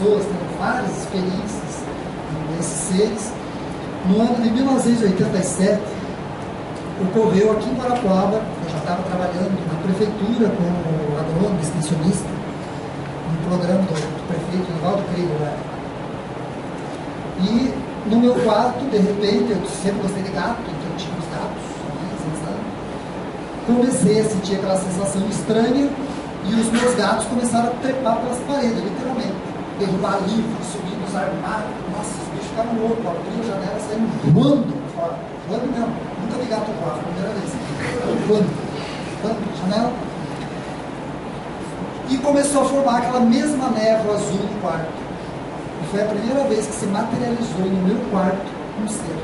pessoas, tendo várias experiências desses seres. No ano de 1987, ocorreu aqui em Guarapuava, eu já estava trabalhando na prefeitura como agrônomo, extensionista, no programa do prefeito Nivaldo Krieger lá. E no meu quarto, de repente, eu sempre gostei de gato, então eu tinha uns gatos, sabe? Comecei a sentir aquela sensação estranha e os meus gatos começaram a trepar pelas paredes, literalmente. Derrubar livros, subir nos armários. Nossa, os bichos ficaram loucos, abriam a janela e saíram voando fora. Voando mesmo. Nunca vi gato voar, foi a primeira vez. Voando, janela. E começou a formar aquela mesma névoa azul no quarto. E foi a primeira vez que se materializou no meu quarto um ser.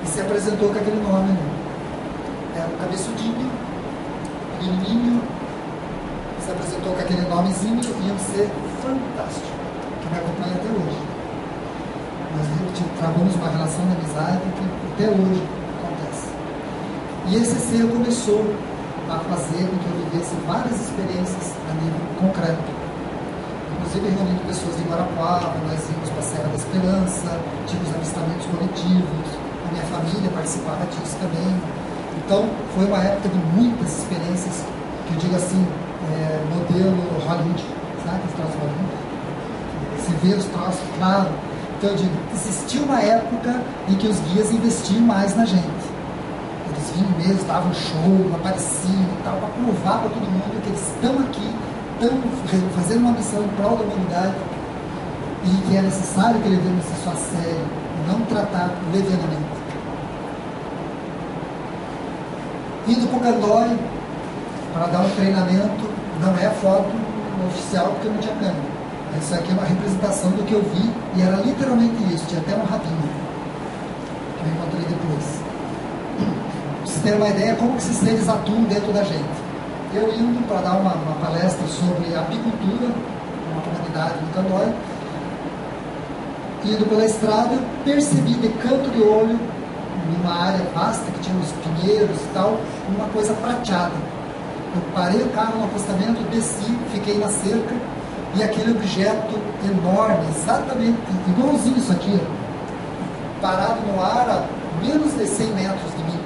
E se apresentou com aquele nome, né? Era um cabeçudinho, pequenininho, se apresentou com aquele nomezinho e um ser fantástico, que me acompanha até hoje. Nós travamos uma relação de amizade que até hoje acontece. E esse ser começou a fazer com que eu vivesse várias experiências a nível concreto. Inclusive reunindo pessoas de Guarapuava, nós íamos para a Serra da Esperança, tínhamos avistamentos coletivos, a minha família participava disso também. Então, foi uma época de muitas experiências, que eu digo assim, modelo Hollywood, sabe os troços Hollywood? Você vê os troços, claro. Então, eu digo, existiu uma época em que os guias investiam mais na gente. Eles vinham mesmo, davam show, apareciam e tal, para provar para todo mundo que eles estão aqui, estão fazendo uma missão em prol da humanidade e que é necessário que levemos isso a sério, não tratar levianamente. Indo para o Candói para dar um treinamento, não é a foto oficial porque eu não tinha câmera. Isso aqui é uma representação do que eu vi e era literalmente isso, tinha até um rabinho que eu encontrei depois. Para vocês terem uma ideia como que esses seres atuam dentro da gente. Eu indo para dar uma palestra sobre apicultura, uma comunidade no Candói, indo pela estrada, percebi de canto de olho, numa área vasta que tinha uns pinheiros e tal, uma coisa prateada. Eu parei o carro no acostamento, desci, fiquei na cerca e aquele objeto enorme, exatamente igualzinho isso aqui, parado no ar a menos de 100 metros de mim.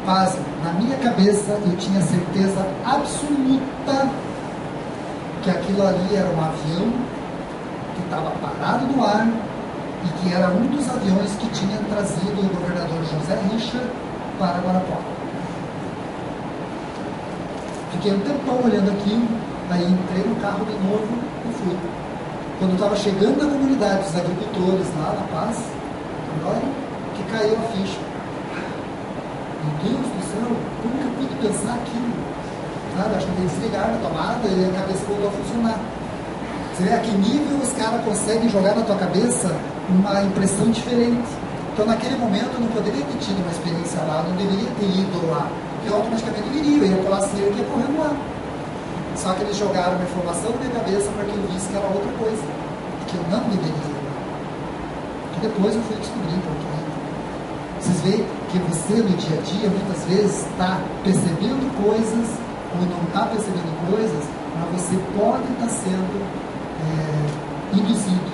Pasme, na minha cabeça eu tinha certeza absoluta que aquilo ali era um avião que estava parado no ar e que era um dos aviões que tinha trazido o governador José Richa para Guarapuava. Fiquei um tempão olhando aquilo, aí entrei no carro de novo e fui. Quando eu estava chegando na comunidade dos agricultores lá na Paz, agora que caiu a ficha. Meu Deus do céu, como que eu pude pensar aquilo? Sabe, acho que tem que desligar na tomada e a cabeça voltou a funcionar. Você vê a que nível os caras conseguem jogar na tua cabeça uma impressão diferente. Então naquele momento eu não poderia ter tido uma experiência lá, não deveria ter ido lá. Porque eu automaticamente iria, eu ia pular cerca e ia correndo lá. Só que eles jogaram uma informação na minha cabeça para que eu visse que era outra coisa, que eu não deveria ir lá. Que depois eu fui descobrir porque vocês veem que você no dia a dia muitas vezes está percebendo coisas ou não está percebendo coisas, mas você pode estar sendo induzido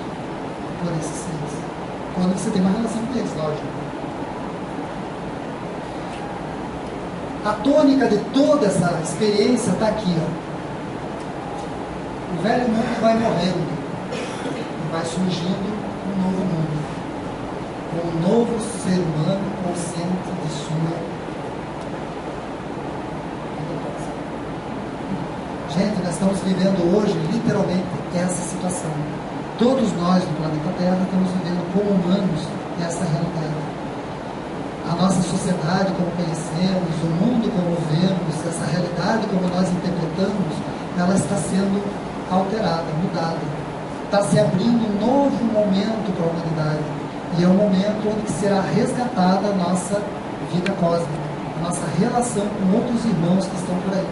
por esses seres. Quando você tem uma relação com eles, lógico. A tônica de toda essa experiência está aqui, ó. O velho mundo vai morrendo e vai surgindo um novo mundo, com um novo ser humano consciente de sua importância. Gente, nós estamos vivendo hoje literalmente essa situação. Todos nós do planeta Terra estamos vivendo como humanos essa realidade. A nossa sociedade como conhecemos, o mundo como vemos, essa realidade como nós interpretamos, ela está sendo alterada, mudada. Está se abrindo um novo momento para a humanidade. E é um momento onde será resgatada a nossa vida cósmica, a nossa relação com outros irmãos que estão por aí.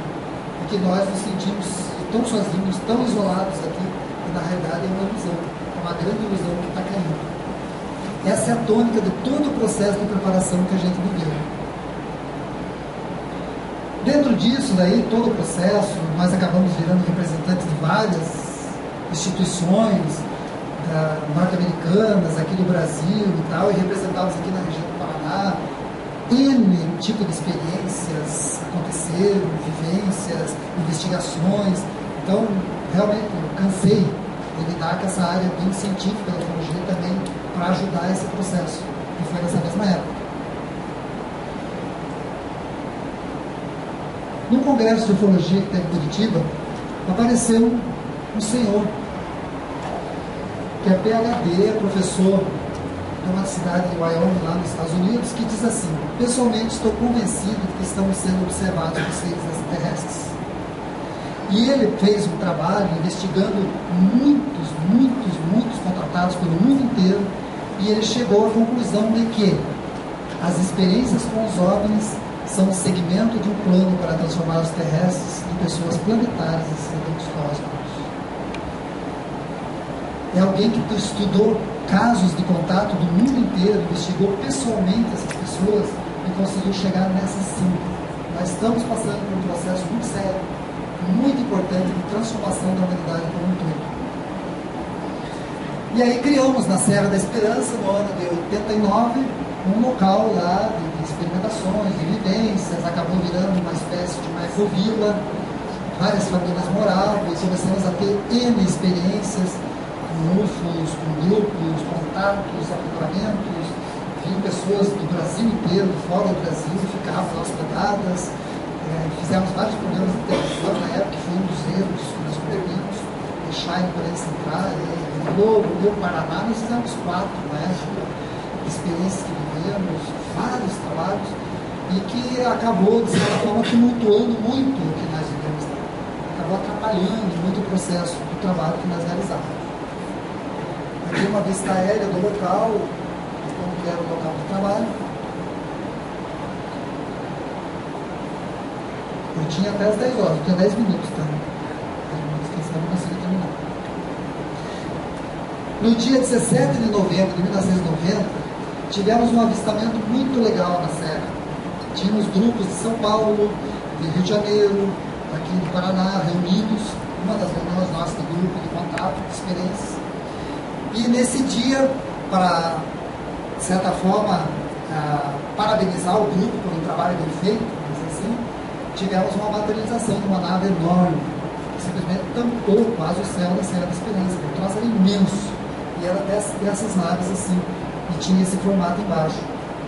Porque nós nos sentimos tão sozinhos, tão isolados aqui, que na realidade é uma ilusão, é uma grande ilusão que está caindo. Essa é a tônica de todo o processo de preparação que a gente viveu. Dentro disso, daí, todo o processo, nós acabamos virando representantes de várias instituições norte-americanas, aqui do Brasil e tal, e representávamos aqui na região do Paraná. N tipo de experiências aconteceram, vivências, investigações. Então, realmente, eu cansei de lidar com essa área bem científica da ufologia também para ajudar esse processo, que foi nessa mesma época. No congresso de ufologia que teve em Curitiba, apareceu um senhor, que é PhD, é professor de uma cidade de Wyoming, lá nos Estados Unidos, que diz assim: pessoalmente estou convencido de que estamos sendo observados por seres extraterrestres. E ele fez um trabalho investigando muitos contratados pelo mundo inteiro, e ele chegou à conclusão de que as experiências com os OVNIs são um segmento de um plano para transformar os terrestres em pessoas planetárias e seres cósmicos. É alguém que estudou casos de contato do mundo inteiro, investigou pessoalmente essas pessoas e conseguiu chegar nessa sim. Nós estamos passando por um processo muito sério, muito importante de transformação da humanidade como um todo. E aí criamos na Serra da Esperança, no ano de 89, um local lá de experimentações, de vivências, acabou virando uma espécie de uma ecovila, várias famílias moravam e começamos a ter N experiências com UFOs, com grupos, contatos, acoplamentos, vinham pessoas do Brasil inteiro, fora do Brasil, ficavam lá hospedadas. Fizemos vários programas de televisão na época, que foi um dos erros que nós cometemos, deixar a imprensa entrar, no Globo, no Paraná, nós fizemos 4, né, experiências que vivemos, vários trabalhos, e que acabou, de certa forma, tumultuando muito o que nós vivemos lá. Acabou atrapalhando muito o processo do trabalho que nós realizávamos. Aqui uma vista aérea do local, como que era o local do trabalho. Eu tinha até as 10 horas, eu tinha 10 minutos, tá? 10 minutos, quem sabe eu consegui terminar. No dia 17 de novembro de 1990, tivemos um avistamento muito legal na Serra. Tínhamos grupos de São Paulo, de Rio de Janeiro, aqui do Paraná, reunidos, uma das reuniões nossas do grupo de contato, de experiências. E nesse dia, para, de certa forma, parabenizar o grupo por um trabalho bem feito, assim, tivemos uma materialização de uma nave enorme, que simplesmente tampou quase o céu da Serra da Esperança. O troço era imenso, e era dessas naves assim, e tinha esse formato embaixo,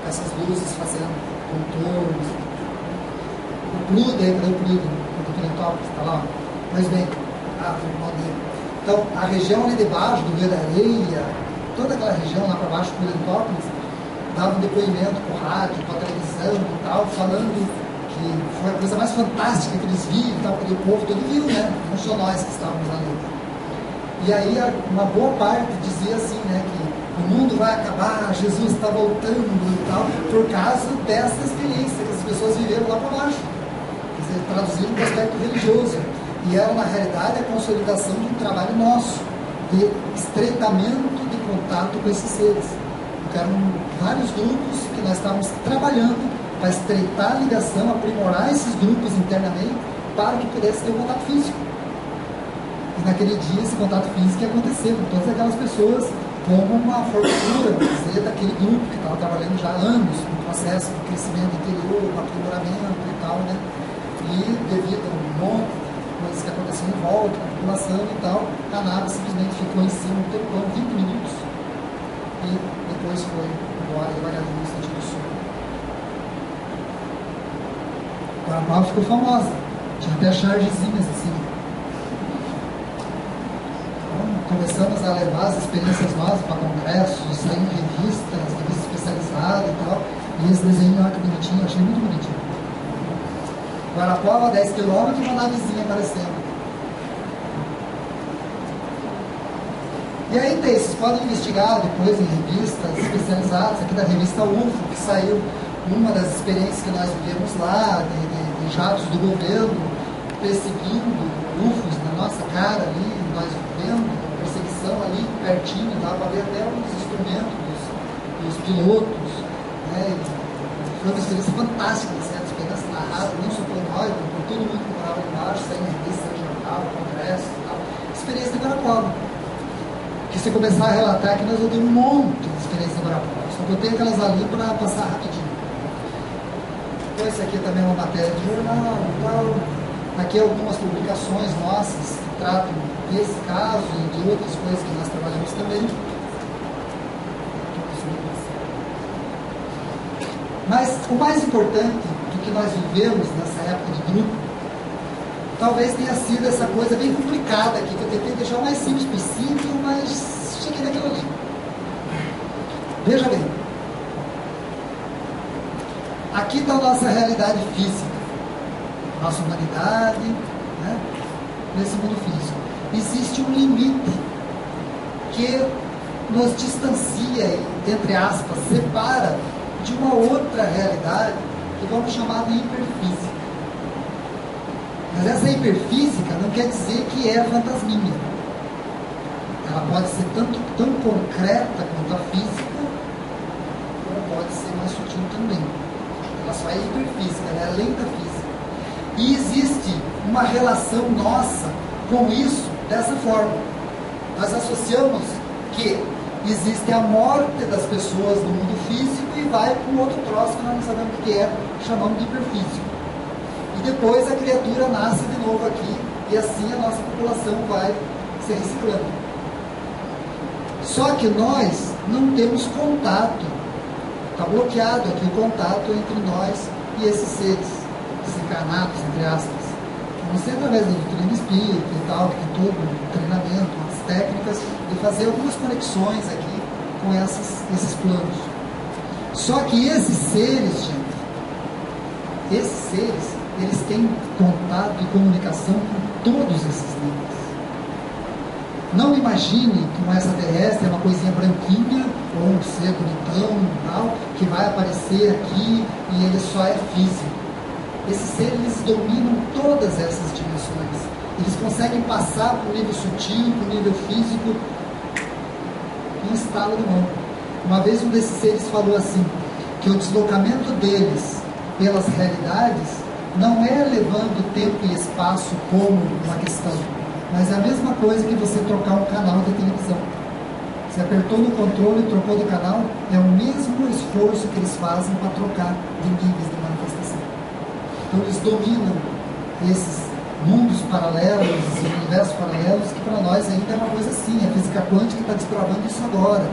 com essas luzes fazendo contornos. O Pluto, aí, cadê o Pluto? O Plutópolis, está lá? Pois bem, foi o irmão dele. Então, a região ali debaixo, do Rio da Areia, toda aquela região lá para baixo do Plutópolis, dava um depoimento por rádio, por televisão e tal, falando que foi a coisa mais fantástica que eles viram e tal, porque o povo todo viu, né? Não só nós que estávamos ali. E aí, uma boa parte dizia assim, né, que o mundo vai acabar, Jesus está voltando e tal, por causa dessa experiência que as pessoas viveram lá para baixo. Quer dizer, traduzido para o aspecto religioso. E era, na realidade, a consolidação de um trabalho nosso, de estreitamento de contato com esses seres. Porque eram vários grupos que nós estávamos trabalhando para estreitar a ligação, aprimorar esses grupos internamente, para que pudesse ter um contato físico. E naquele dia, esse contato físico ia acontecer com todas aquelas pessoas, como uma formatura, dizer, daquele grupo que estava trabalhando já há anos, no processo de crescimento interior, aprimoramento e tal, né? E devido a um monte de coisas que aconteciam em volta, na população e tal, a nave simplesmente ficou em cima um tempão, 20 minutos, e depois foi embora devagarinho no sentido sul. Guarapava ficou famosa, tinha até chargezinhas assim. Começamos a levar as experiências nossas para congressos, sair em revistas especializadas e tal. E esse desenho, olha que bonitinho, eu achei muito bonitinho. Guarapuava, 10 km, uma navezinha aparecendo. E aí tem, vocês podem investigar depois em revistas especializadas, aqui da revista UFO, que saiu uma das experiências que nós vivemos lá, de jatos do governo, perseguindo UFOs na nossa cara ali, nós vivendo. Perseguição ali pertinho, dava para ver até os instrumentos dos pilotos, né? Foi uma experiência fantástica, certo? narrada, não só por nós, mas por todo mundo que morava ali embaixo, sair na revista, sair no jornal, congresso e tal. Experiência de Guarapuava. Que se começar a relatar aqui, nós vamos ter um monte de experiência de Guarapuava. Só botei aquelas ali para passar rapidinho. Então, esse aqui também é uma matéria de jornal e tal. Aqui algumas publicações nossas que tratam desse caso e de outras coisas que nós trabalhamos também. Mas o mais importante do que nós vivemos nessa época de grupo, talvez tenha sido essa coisa bem complicada aqui, que eu tentei deixar o mais simples possível, mas cheguei naquilo ali. Veja bem, aqui está a nossa realidade física, nossa humanidade, né, nesse mundo físico. Existe um limite que nos distancia, entre aspas, separa de uma outra realidade que vamos chamar de hiperfísica. Mas essa hiperfísica não quer dizer que é fantasminha. Ela pode ser tanto tão concreta quanto a física, como pode ser mais sutil também. Ela só é hiperfísica, ela é além da física. E existe uma relação nossa com isso dessa forma. Nós associamos que existe a morte das pessoas no mundo físico e vai para um outro troço que nós não sabemos o que é, chamamos de hiperfísico. E depois a criatura nasce de novo aqui e assim a nossa população vai se reciclando. Só que nós não temos contato, está bloqueado aqui o contato entre nós e esses seres desencarnados, entre aspas. Não sei através do doutrina espírita e tal, que tem todo o treinamento, as técnicas, de fazer algumas conexões aqui com esses planos. Só que esses seres, gente, eles têm contato e comunicação com todos esses níveis. Não imagine que um extraterrestre é uma coisinha branquinha, ou um ser bonitão, tal, que vai aparecer aqui e ele só é físico. Esses seres, eles dominam todas essas dimensões. Eles conseguem passar para o nível sutil, para o nível físico, em um estalo de mão. Uma vez um desses seres falou assim, que o deslocamento deles pelas realidades não é levando tempo e espaço como uma questão, mas é a mesma coisa que você trocar um canal de televisão. Você apertou no controle e trocou de canal, é o mesmo esforço que eles fazem para trocar de níveis de manifestação. Então eles dominam esses mundos paralelos, esses universos paralelos, que para nós ainda é uma coisa assim. A física quântica está desbravando isso agora,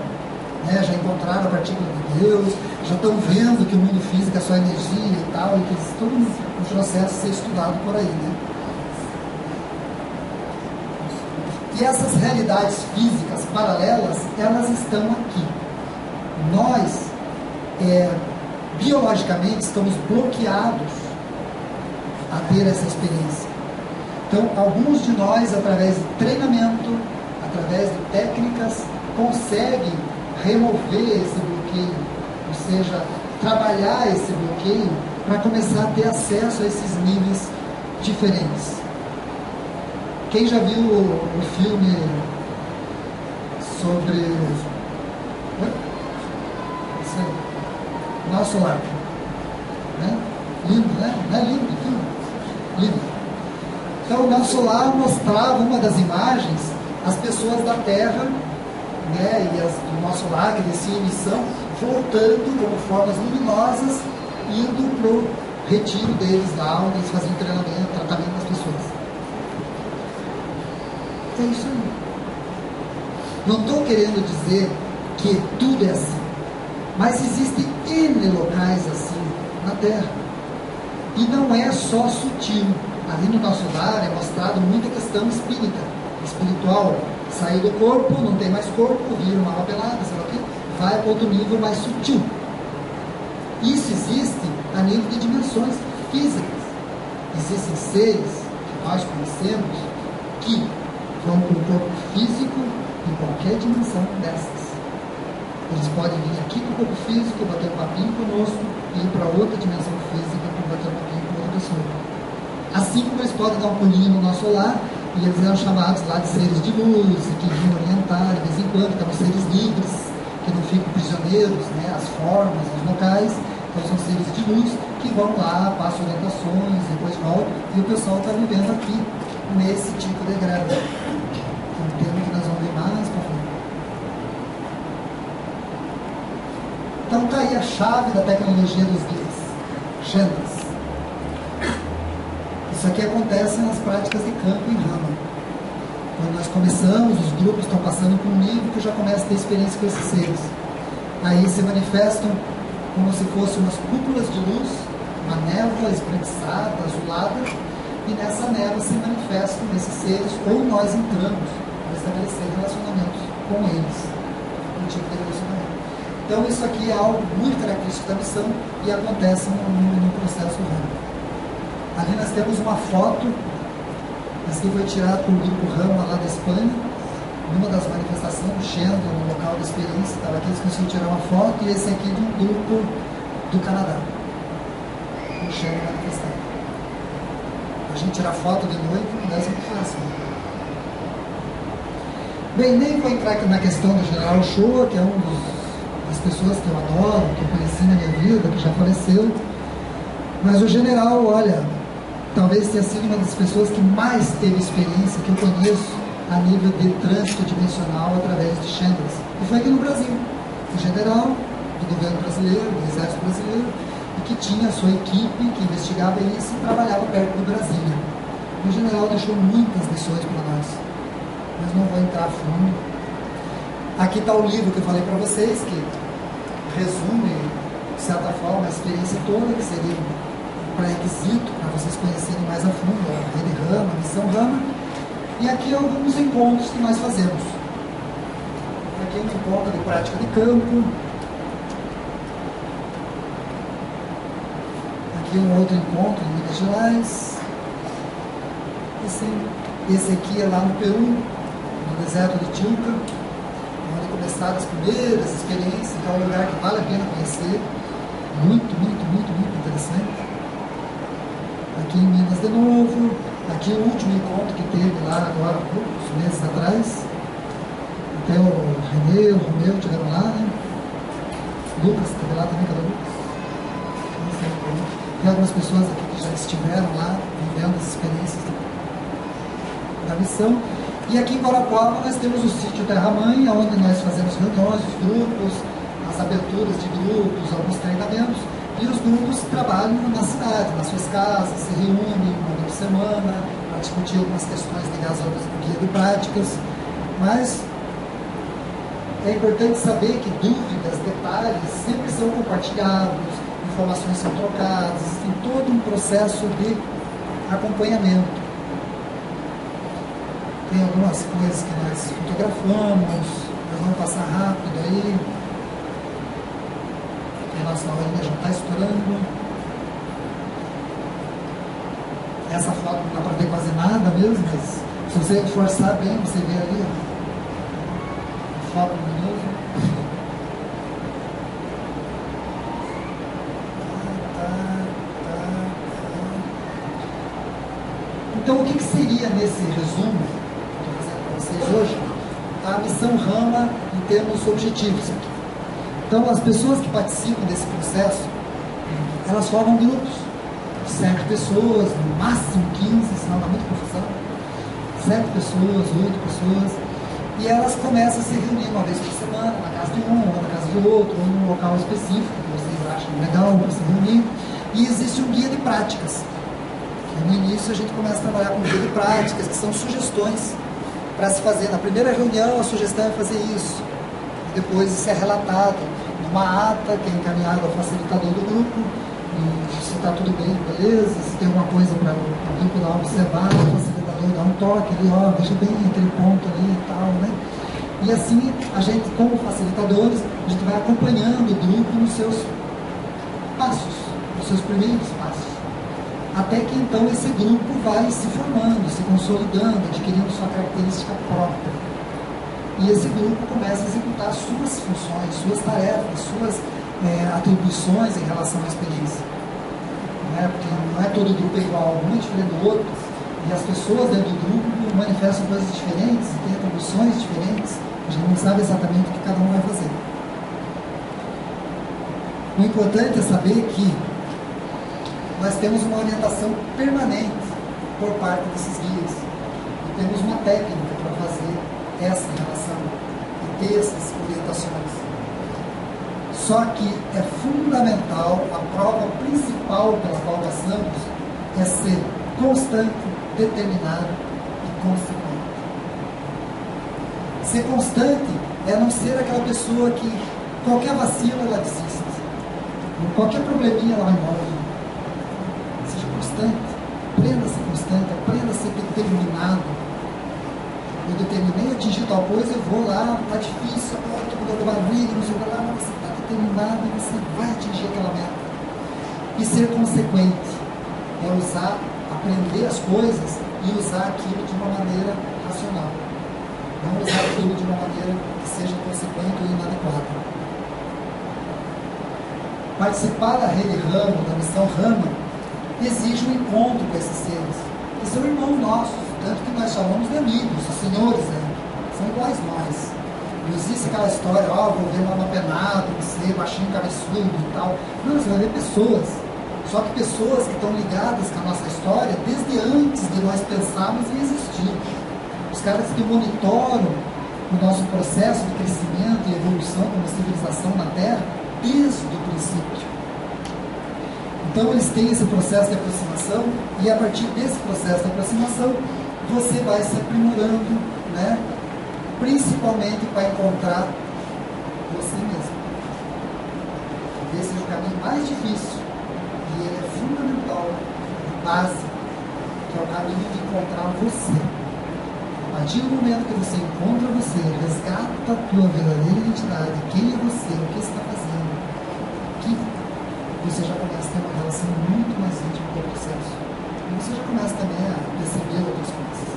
né? Já encontraram a partícula de Deus, já estão vendo que o mundo físico é só energia e tal, e que isso todo um processo a ser estudado por aí, né? E essas realidades físicas paralelas, elas estão aqui. Nós, biologicamente, estamos bloqueados a ter essa experiência. Então, alguns de nós, através de treinamento, através de técnicas, conseguem remover esse bloqueio, ou seja, trabalhar esse bloqueio para começar a ter acesso a esses níveis diferentes. Quem já viu o filme sobre Nosso Lar? Né? Lindo, né? Não é lindo o filme? Lindo. Então, o Nosso Lar mostrava uma das imagens, as pessoas da Terra, né, e do Nosso Lar, que descia em missão, voltando como formas luminosas, indo para o retiro deles lá, onde eles faziam treinamento, tratamento das pessoas. É isso aí. Não estou querendo dizer que tudo é assim, mas existem N locais assim na Terra. E não é só sutil. Ali no Nosso Lar é mostrado muita questão espírita, espiritual. Sair do corpo, não tem mais corpo, vira uma papelada, sei lá o quê, vai para outro nível mais sutil. Isso existe a nível de dimensões físicas. Existem seres que nós conhecemos que vão para o corpo físico em qualquer dimensão dessas. Eles podem vir aqui para o corpo físico, bater um papinho conosco e ir para outra dimensão física para bater um papinho com outra pessoa. Assim como eles podem dar um pulinho no nosso lar, e eles eram chamados lá de seres de luz, que vinham orientar de vez em quando, que eram seres livres, que não ficam prisioneiros, né, as formas, os locais. Então são seres de luz que vão lá, passam orientações, depois voltam, e o pessoal está vivendo aqui nesse tipo de egrégora. É um termo que nós vamos ver mais para frente. Então está aí a chave da tecnologia dos guias, Chandras. Isso aqui acontece nas práticas de campo em Rama. Quando nós começamos, os grupos estão passando por um nível que já começa a ter experiência com esses seres. Aí se manifestam como se fossem umas cúpulas de luz, uma névoa esbranquiçada, azulada, e nessa névoa se manifestam esses seres, ou nós entramos para estabelecer relacionamentos com eles, um tipo de relacionamento. Então isso aqui é algo muito característico da missão e acontece no processo Rama. Ali nós temos uma foto, essa aqui foi tirada por um grupo Rama lá da Espanha, numa das manifestações, o Xendo, no local da experiência, estava aqui, eles conseguiram tirar uma foto, e esse aqui de um grupo do Canadá, o Xendo manifestado. A gente tirar foto de noite não é muito fácil. Bem, nem vou entrar aqui na questão do General Shoa, que é das pessoas que eu adoro, que eu conheci na minha vida, que já faleceu, mas o general, olha, talvez tenha sido uma das pessoas que mais teve experiência que eu conheço a nível de trânsito dimensional através de Chandras. E foi aqui no Brasil, o general do governo brasileiro, do exército brasileiro, e que tinha a sua equipe que investigava isso e trabalhava perto do Brasília. O general deixou muitas lições para nós, mas não vou entrar a fundo. Aqui está o livro que eu falei para vocês, que resume, de certa forma, a experiência toda, que seria um pré-requisito para vocês conhecerem mais a fundo a Rede Rama, a Missão Rama. E aqui alguns encontros que nós fazemos. Aqui um encontro de prática de campo. Aqui um outro encontro em Minas Gerais. Esse aqui é lá no Peru, no deserto de Tilca, onde começaram as primeiras experiências. Então é um lugar que vale a pena conhecer. Muito, muito, muito, muito interessante. Aqui em Minas de novo. Aqui o último encontro que teve lá agora, poucos meses atrás. Até o Renê, o Romeu estiveram lá, né? Lucas esteve lá também, cadê o Lucas? Tem algumas pessoas aqui que já estiveram lá, vivendo as experiências da missão. E aqui em Guarapuava nós temos o sítio Terra Mãe, onde nós fazemos reuniões, os grupos, as aberturas de grupos, alguns treinamentos. E os grupos trabalham na cidade, nas suas casas, se reúnem uma vez por semana para discutir algumas questões ligadas ao guia de práticas. Mas é importante saber que dúvidas, detalhes sempre são compartilhados, informações são trocadas, tem todo um processo de acompanhamento. Tem algumas coisas que nós fotografamos, nós vamos passar rápido aí. A nossa horinha já está estourando. Essa foto não dá para ver quase nada mesmo, mas se você forçar bem, você vê ali a foto de novo. Então o que seria nesse resumo que eu vou fazer para vocês hoje a missão Rama em termos objetivos aqui? Então, as pessoas que participam desse processo, elas formam grupos de 7 pessoas, no máximo 15, senão dá muita confusão. 7 pessoas, 8 pessoas, e elas começam a se reunir uma vez por semana, na casa de um, ou na casa do outro, ou num local específico que vocês acham legal para se reunir. E existe um guia de práticas. No início, a gente começa a trabalhar com guia de práticas, que são sugestões para se fazer. Na primeira reunião, a sugestão é fazer isso. Depois isso é relatado numa ata que é encaminhada ao facilitador do grupo, e se está tudo bem, beleza, se tem alguma coisa para o grupo lá observar, o facilitador dá um toque ali, ó, veja bem aquele ponto ali e tal, né? E assim, a gente, como facilitadores, a gente vai acompanhando o grupo nos seus passos, nos seus primeiros passos, até que então esse grupo vai se formando, se consolidando, adquirindo sua característica própria. E esse grupo começa a executar suas funções, suas tarefas, suas atribuições em relação à experiência. Porque não é todo grupo igual, um é diferente do outro, e as pessoas dentro do grupo manifestam coisas diferentes, têm atribuições diferentes, a gente não sabe exatamente o que cada um vai fazer. O importante é saber que nós temos uma orientação permanente por parte desses guias. E temos uma técnica para fazer essa relação e ter essas orientações. Só que é fundamental, a prova principal pela qual passamos é ser constante, determinado e consequente. Ser constante é não ser aquela pessoa que qualquer vacilo ela desiste, qualquer probleminha ela vai embora. Seja constante, aprenda a ser constante, aprenda a ser determinado. Eu determinei atingir tal coisa, eu vou lá, está difícil, agora estou mudando barriga, não sei o que lá, mas você está determinado e você vai atingir aquela meta. E ser consequente é usar, aprender as coisas e usar aquilo de uma maneira racional. Não usar aquilo de uma maneira que seja consequente ou inadequada. Participar da rede Rama, da missão Rama, exige um encontro com esses seres, que são irmãos nossos, tanto que nós chamamos de amigos, os senhores, são iguais nós. Não existe aquela história, vou ver um apenado, não sei, baixinho, cabeçudo e tal. Não, você vai ver pessoas. Só que pessoas que estão ligadas com a nossa história desde antes de nós pensarmos em existir. Os caras que monitoram o nosso processo de crescimento e evolução como civilização na Terra desde o princípio. Então eles têm esse processo de aproximação e a partir desse processo de aproximação você vai se aprimorando, né? Principalmente para encontrar você mesmo. Esse é o caminho mais difícil e ele é fundamental, básico, que é o caminho de encontrar você. A partir do momento que você encontra você, resgata a tua verdadeira identidade, quem é você, o que você está fazendo, que você já começa a ter uma relação muito mais íntima com o processo. E você já começa também a perceber outras coisas.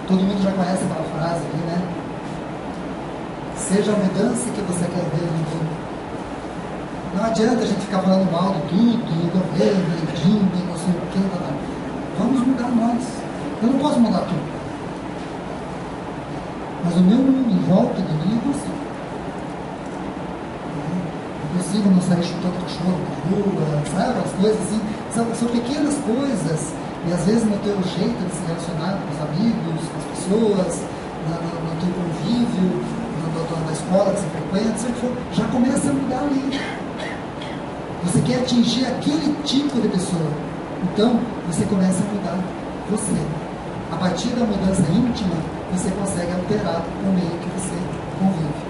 Todo mundo já conhece aquela frase ali, né? Seja a mudança que você quer ver no mundo. Não adianta a gente ficar falando mal de tudo, do governo, de Dilma, não sei o que, não. Vamos mudar nós. Eu não posso mudar tudo. Mas o meu mundo em volta de mim eu consigo. Eu consigo não sair chutando cachorro na rua, sabe? As coisas assim. São pequenas coisas. E às vezes no teu jeito de se relacionar com os amigos, com as pessoas, no teu convívio, na escola que você frequenta, se for, já começa a mudar ali. Você quer atingir aquele tipo de pessoa. Então, você começa a mudar você. A partir da mudança íntima, você consegue alterar o meio que você convive.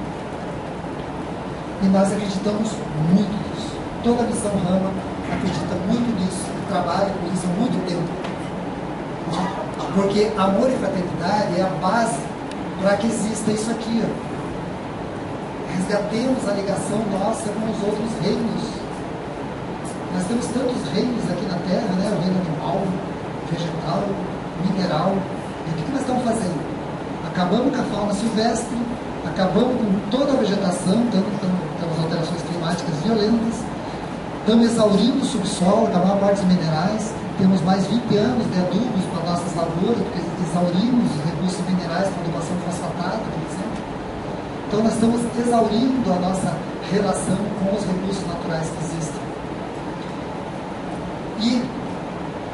E nós acreditamos muito nisso. Toda a missão Rama acredita muito nisso. Trabalha com isso há muito tempo. Porque amor e fraternidade é a base para que exista isso aqui. Resgatemos a ligação nossa com os outros reinos. Nós temos tantos reinos aqui na Terra, né? O reino animal, vegetal, mineral. E o que nós estamos fazendo? Acabamos com a fauna silvestre, acabamos com toda a vegetação, temos alterações climáticas violentas. Estamos exaurindo o subsolo, a maior parte dos minerais. Temos mais 20 anos de adubos para nossas lavouras, porque exaurimos os recursos minerais com adubação fosfatada, por exemplo. Então nós estamos exaurindo a nossa relação com os recursos naturais que existem. E,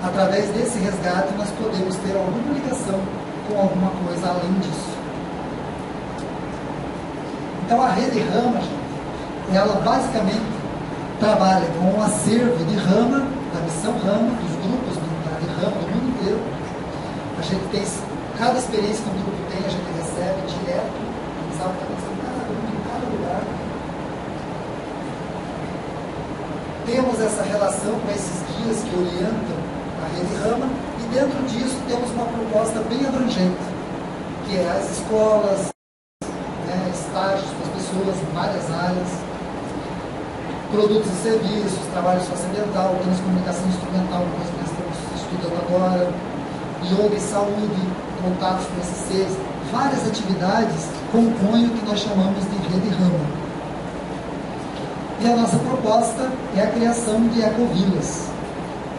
através desse resgate, nós podemos ter alguma ligação com alguma coisa além disso. Então a rede Rama, gente, ela basicamente trabalha com um acervo de Rama, da missão Rama, dos grupos de Rama do mundo inteiro. A gente tem, cada experiência que um grupo tem, a gente recebe direto, a gente sabe o que está acontecendo em cada grupo, em cada lugar. Temos essa relação com esses guias que orientam a rede Rama, e dentro disso temos uma proposta bem abrangente, que é as escolas, né, estágios para as pessoas em várias áreas, produtos e serviços, trabalho socioambiental, temos comunicação instrumental, coisa que nós estamos estudando agora, yoga e saúde, contatos com esses seres, várias atividades compõem o que nós chamamos de rede Rama. E a nossa proposta é a criação de ecovilas.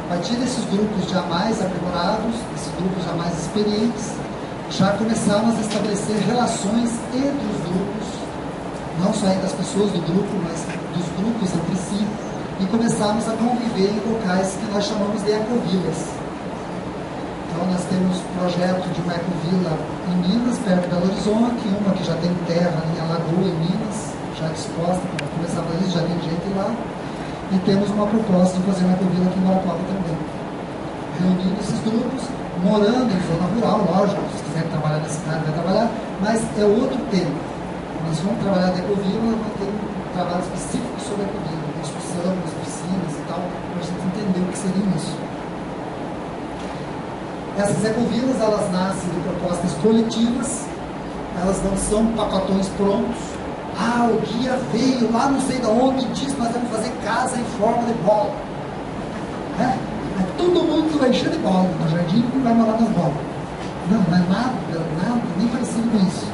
A partir desses grupos já mais aprimorados, esses grupos já mais experientes, já começamos a estabelecer relações entre os grupos não só entre as pessoas do grupo, mas dos grupos entre si, e começarmos a conviver em locais que nós chamamos de ecovilas. Então nós temos projeto de uma ecovila em Minas, perto de Belo Horizonte, uma que já tem terra em Alagoa, em Minas, já disposta para começar a fazer isso, já tem gente lá, e temos uma proposta de fazer uma ecovila aqui em Guarapuava também. Reunindo esses grupos, morando em zona rural, lógico, se quiser trabalhar na cidade vai trabalhar, mas é outro tema. Nós vamos trabalhar de ecovila, nós vamos ter um trabalho específico sobre a ecovila, discussões, oficinas e tal, para a gente entender o que seria isso. Essas ecovilas, elas nascem de propostas coletivas, elas não são pacotões prontos. Ah, o guia veio lá não sei de onde e disse que nós vamos fazer casa em forma de bola. Todo mundo vai encher de bola no jardim e vai morar nas bolas. Não é nada, nem parecido com isso.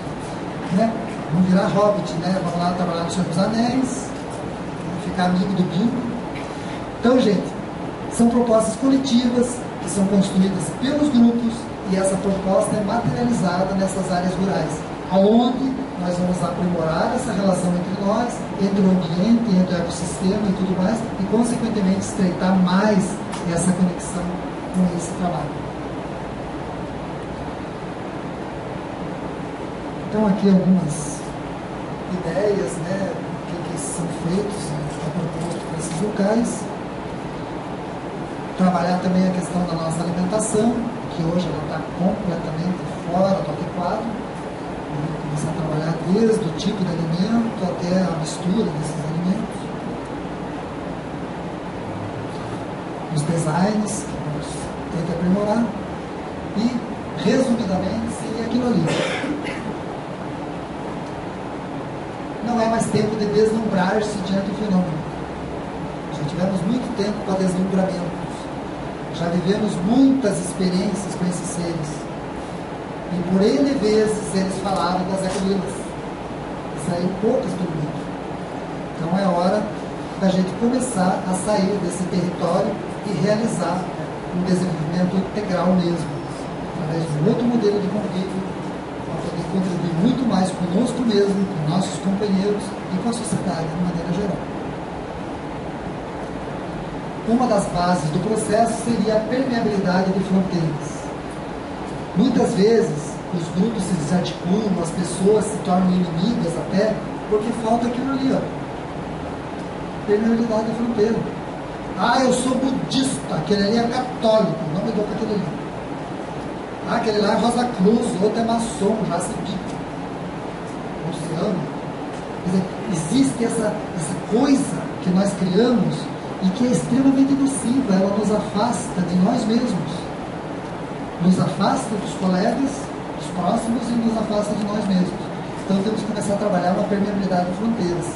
Vamos virar hobbit, vamos lá trabalhar no Senhor dos Anéis, ficar amigo do Bilbo. Então, gente, são propostas coletivas que são construídas pelos grupos e essa proposta é materializada nessas áreas rurais, onde nós vamos aprimorar essa relação entre nós, entre o ambiente, entre o ecossistema e tudo mais, e consequentemente estreitar mais essa conexão com esse trabalho. Então aqui algumas ideias, que são feitos, está proposto para esses locais. Trabalhar também a questão da nossa alimentação, que hoje ela está completamente fora do adequado. Começar a trabalhar desde o tipo de alimento até a mistura desses alimentos. Os designs que vamos ter que aprimorar. E, resumidamente, seria aquilo ali. Não é mais tempo de deslumbrar-se diante do fenômeno. Já tivemos muito tempo para deslumbramento. Já vivemos muitas experiências com esses seres. E por N vezes eles falaram das ecovilas. Saíram poucas do mundo. Então é hora da gente começar a sair desse território e realizar um desenvolvimento integral mesmo. Através de um outro modelo de convívio, para poder contribuir muito mais conosco mesmo, com nossos companheiros e com a sociedade de maneira geral. Uma das bases do processo seria a permeabilidade de fronteiras. Muitas vezes, os grupos se desarticulam, as pessoas se tornam inimigas até, porque falta aquilo ali, permeabilidade de fronteira. Ah, eu sou budista, aquele ali é católico, não me dou com aquele ali. Ah, aquele lá é Rosa Cruz, o outro é maçom, já se pica. Oceano. Quer dizer, existe essa coisa que nós criamos e que é extremamente nociva, ela nos afasta de nós mesmos. Nos afasta dos colegas, dos próximos e nos afasta de nós mesmos. Então temos que começar a trabalhar uma permeabilidade de fronteiras,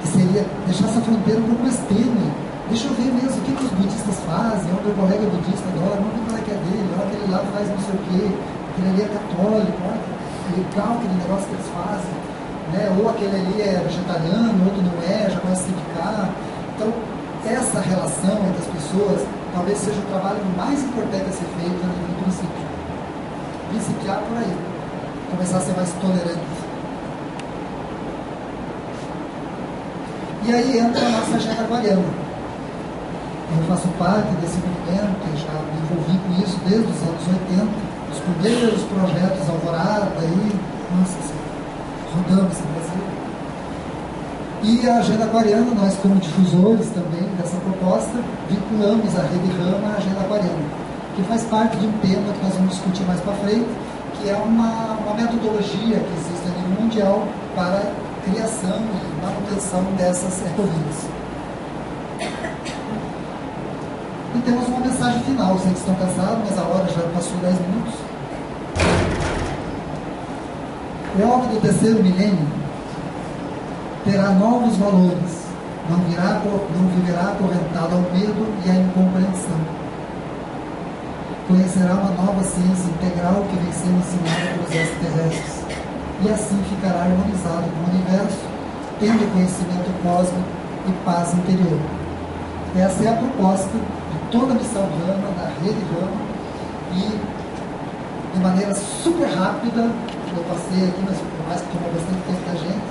que seria deixar essa fronteira um pouco mais tênue. Deixa eu ver mesmo o que os budistas fazem, o meu colega é budista agora, vamos ver qual é que é dele, olha aquele lá faz não sei o quê, aquele ali é católico, olha que legal aquele negócio que eles fazem, ou aquele ali é vegetariano, outro não é, já começa a se ficar. Então, essa relação entre as pessoas talvez seja o trabalho mais importante a ser feito no princípio. Principiar por aí. Começar a ser mais tolerante. E aí entra a nossa agenda aquariana. Eu faço parte desse movimento, eu já me envolvi com isso desde os anos 80. Os primeiros projetos Alvorada, aí, nossa, rodamos esse Brasil. E a agenda aquariana, nós como difusores também dessa proposta, vinculamos a Rede Rama à agenda aquariana, que faz parte de um tema que nós vamos discutir mais para frente, que é uma metodologia que existe a nível mundial para a criação e manutenção dessas ecovilas. E temos uma mensagem final, sei que estão cansados, mas a hora já passou 10 minutos. O homem do terceiro milênio terá novos valores, não viverá acorrentado ao medo e à incompreensão. Conhecerá uma nova ciência integral que vem sendo ensinada pelos extraterrestres, e assim ficará harmonizado com o universo, tendo conhecimento cósmico e paz interior. Essa é a proposta de toda a missão Rama, da Rede Rama, e de maneira super rápida, eu passei aqui, mas por mais que tomou bastante tempo da gente,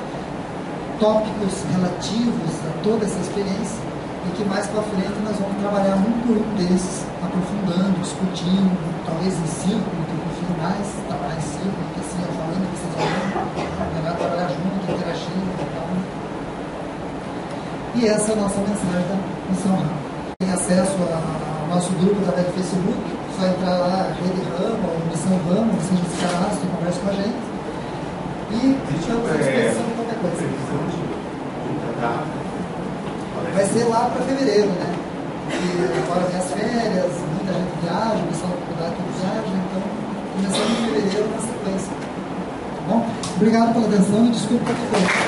tópicos relativos a toda essa experiência, e que mais para frente nós vamos trabalhar um por um desses, aprofundando, discutindo, talvez em círculo, que eu prefiro mais trabalhar em círculo, porque assim eu falando, vocês falando, melhor trabalhar junto, interagindo, tal. E essa é a nossa mensagem da Missão Rama. Tem acesso ao nosso grupo através do Facebook, só entrar lá, Rede Rama, ou Missão Rama, você já se cadastra e conversa com a gente. E estamos à disposição de qualquer coisa. Vai ser lá para fevereiro, né? E agora vem as férias, muita gente viaja, o pessoal da faculdade tudo viaja, então começando em fevereiro na sequência. Tá bom? Obrigado pela atenção e desculpa qualquer coisa.